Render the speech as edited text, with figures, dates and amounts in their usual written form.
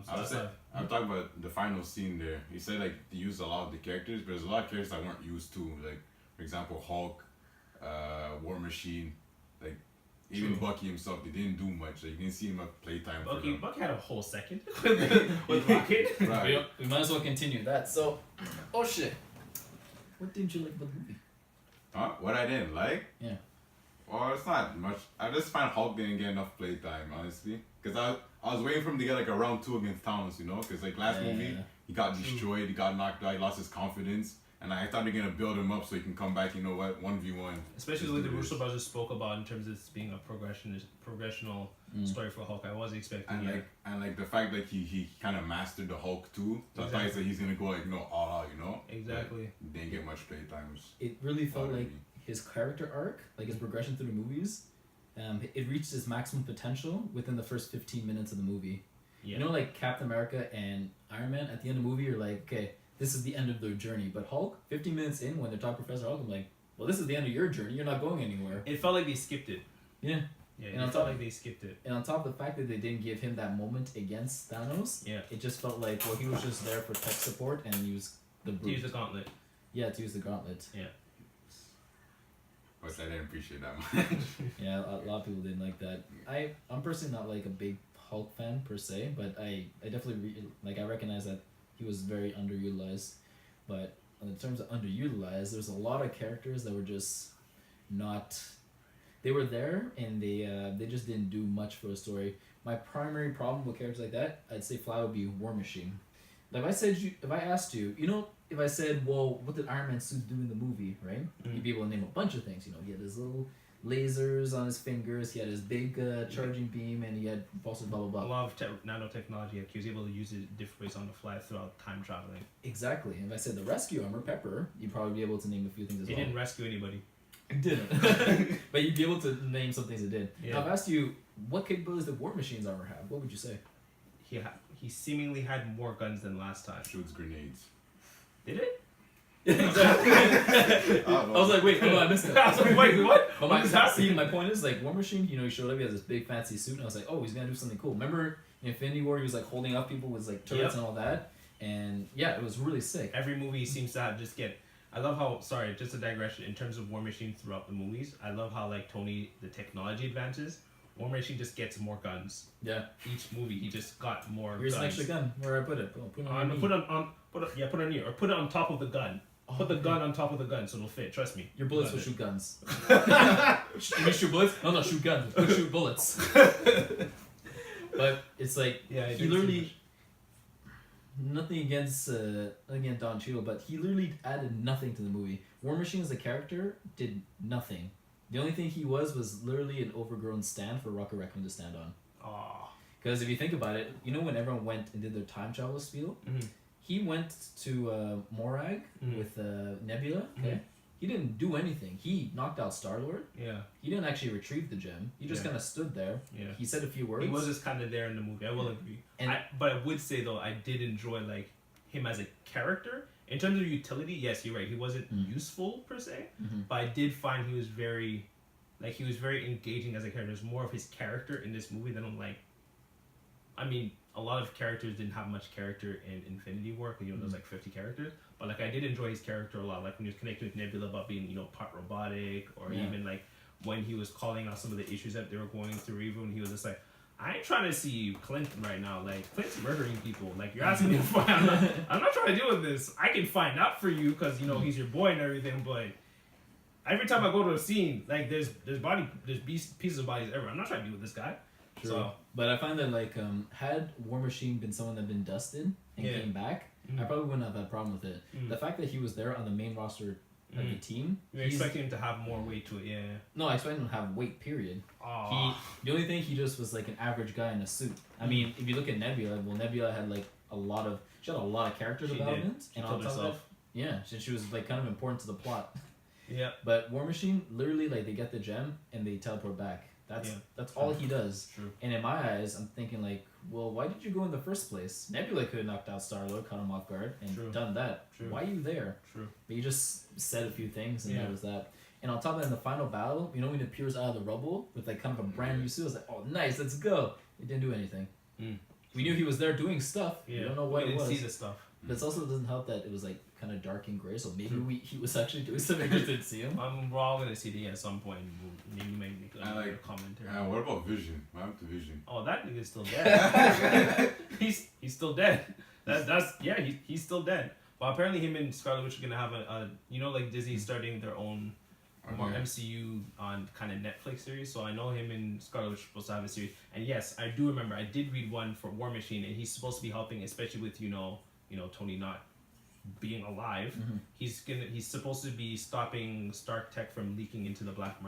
I'm talking about the final scene there. He said like they used a lot of the characters, but there's a lot of characters that weren't used to. Like for example, Hulk, War Machine, like even Bucky himself. They didn't do much. Like you didn't see him at playtime. Bucky had a whole second with Rocket. Right. We might as well continue that. So, oh shit, what didn't you like about the movie? Huh? What I didn't like? Yeah. Well, it's not much. I just find Hulk didn't get enough playtime, honestly. Because I was waiting for him to get like a round 2 against Thanos, you know? Because like last movie, he got destroyed, he got knocked out, he lost his confidence. And I thought they're going to build him up so he can come back, you know what, 1v1. Especially the way the Russo brothers spoke about in terms of this being a progressional story for Hulk. I wasn't expecting and like the fact that he kind of mastered the Hulk too. So I thought he's going to go like, all out, you know? Exactly. But didn't get much playtime. It really felt like his character arc, like his progression through the movies, it reached its maximum potential within the first 15 minutes of the movie. Yeah. You know, like Captain America and Iron Man, at the end of the movie, you're like, okay, this is the end of their journey. But Hulk, 15 minutes in, when they're talking Professor Hulk, I'm like, well, this is the end of your journey. You're not going anywhere. It felt like they skipped it. Yeah. Yeah, and it felt like they skipped it. And on top of the fact that they didn't give him that moment against Thanos, it just felt like, well, he was just there for tech support and use the brute. To use the gauntlet. Yeah, to use the gauntlet. Yeah. Which I didn't appreciate that much. Yeah, a lot of people didn't like that. I'm personally not like a big Hulk fan per se, but I definitely I recognize that he was very underutilized. But in terms of underutilized, there's a lot of characters that were just not. They were there and they just didn't do much for a story. My primary problem with characters like that, I'd say Fly would be War Machine. Like if I asked you, you know, if I said, well, what did Iron Man suit do in the movie, right? You'd be able to name a bunch of things. You know, he had his little lasers on his fingers, he had his big charging beam, and he had also blah, blah, blah. A lot of nanotechnology, he was able to use it different ways on the fly throughout time traveling. Exactly. And if I said the rescue armor, Pepper, you'd probably be able to name a few things as well. He didn't rescue anybody. He didn't. But you'd be able to name some things it did. Yeah. Now, I've asked you, what capabilities did War Machine's armor have? What would you say? He seemingly had more guns than last time. Shoots grenades. Did it? Exactly. I was like, wait, hold on, I missed it. I was like, wait, what? But my point is, like, War Machine, you know, he showed up, he has this big fancy suit, and I was like, oh, he's gonna do something cool. Remember in Infinity War, he was like holding up people with like turrets and all that? And yeah, it was really sick. Every movie seems to have I love how, sorry, just a digression, in terms of War Machine throughout the movies, I love how, like, Tony, the technology advances, War Machine just gets more guns. Yeah. Each movie, he just got more Here's guns. an extra gun. Where I put it? Put it on your knee. Or put it on top of the gun. Put the gun on top of the gun so it'll fit. Trust me. Your bullets will shoot guns. You shoot bullets? No, shoot guns. We'll shoot bullets. But it's like, he literally... Nothing against Don Cheadle, but he literally added nothing to the movie. War Machine as a character did nothing. The only thing he was literally an overgrown stand for Rocket Raccoon to stand on. Because if you think about it, you know when everyone went and did their time travel spiel? Mm-hmm. He went to Morag with Nebula, okay? Mm-hmm. He didn't do anything. He knocked out Star-Lord. Yeah. He didn't actually retrieve the gem. He just kind of stood there. Yeah. He said a few words. He was just kind of there in the movie. I will agree. But I would say, though, I did enjoy, like, him as a character. In terms of utility, yes, you're right. He wasn't useful, per se. Mm-hmm. But I did find he was very engaging as a character. There's more of his character in this movie than a lot of characters didn't have much character in Infinity War, because, there's like 50 characters. But, like, I did enjoy his character a lot. Like, when he was connected with Nebula about being, part robotic, or even, like, when he was calling out some of the issues that they were going through, even when he was just like, I ain't trying to see Clinton right now. Like, Clinton's murdering people. Like, you're asking me to find out. I'm not trying to deal with this. I can find out for you because, he's your boy and everything, but every time I go to a scene, like, there's pieces of bodies everywhere. I'm not trying to deal with this guy. True. So, but I find that, like, had War Machine been someone that had been dusted and came back, I probably wouldn't have had a problem with it. The fact that he was there on the main roster of the team, you're expecting him to have more weight to it, No, I expect him to have weight, period. The only thing, he just was like an average guy in a suit. I mean, if you look at Nebula, Nebula had like she had a lot of character development. And on top of that, she was like kind of important to the plot. Yeah. But War Machine, literally, like, they get the gem and they teleport back. That's all he does. True. And in my eyes, I'm thinking, like, well, why did you go in the first place? Nebula could have knocked out Star-Lord, caught him off guard, and done that. True. Why are you there? True. But you just said a few things, and that was that. And on top of that, in the final battle, when it appears out of the rubble with, like, kind of a brand new suit, I was like, oh, nice, let's go. It didn't do anything. We knew he was there doing stuff. Yeah. We don't know what we it didn't was. see the stuff. But it also doesn't help that it was like kind of dark and gray. So maybe he was actually doing something. We just didn't see him. We're all gonna see it at some point. Maybe make a commentary. What about Vision? What happened to Vision? Oh, that nigga's still dead. he's still dead. He's still dead. Well, apparently him and Scarlet Witch are gonna have a like Disney's starting their own more MCU on kind of Netflix series. So I know him and Scarlet Witch are supposed to have a series. And yes, I do remember I did read one for War Machine, and he's supposed to be helping, especially with Tony not being alive. He's supposed to be stopping Stark Tech from leaking into the black market.